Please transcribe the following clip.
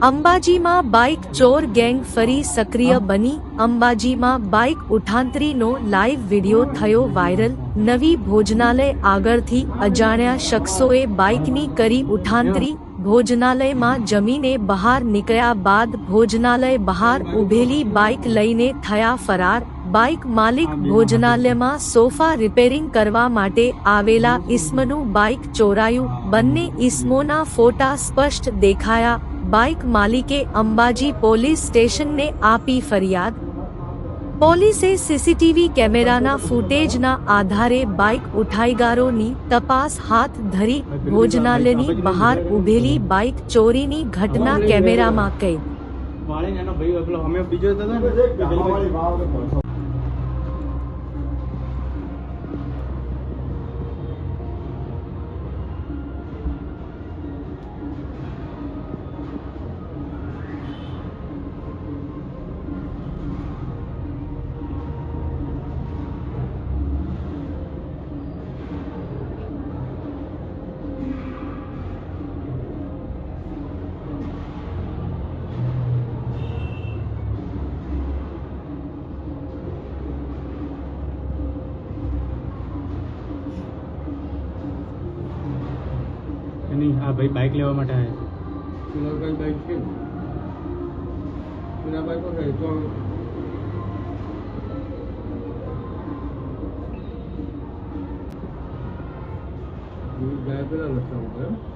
અંબાજીમાં બાઇક ચોર ગેંગ ફરી સક્રિય બની। અંબાજીમાં બાઇક ઉઠાંતરીનો લાઇવ વિડિયો થયો વાયરલ। નવી ભોજનાલય આગળથી અજાણ્યા શખ્સોએ બાઇકની કરી ઉઠાંતરી। ભોજનાલયમાં જમીને બહાર નીકળ્યા બાદ ભોજનાલય બહાર ઊભેલી બાઇક લઈને થયા ફરાર। બાઇક માલિક ભોજનાલયમાં સોફા રિપેરિંગ કરવા માટે આવેલા ઈસમનું બાઇક ચોરાયું। બંને ઈસમોના ફોટા સ્પષ્ટ દેખાયા। બાઇક માલિકે અંબાજી પોલીસ સ્ટેશનને આપી ફરિયાદ। પોલીસે સીસીટીવી કેમેરાના ફૂટેજના આધારે બાઇક ઉઠાઈગારોની તપાસ હાથ ધરી। ભોજનાલયની બહાર ઊભેલી બાઇક ચોરીની ઘટના કેમેરામાં કેદ। नहीं हाँ भाई बाइक लेवा માટે आया कई बाइक है बिना बाइक है तो गाय पे लगता हूँ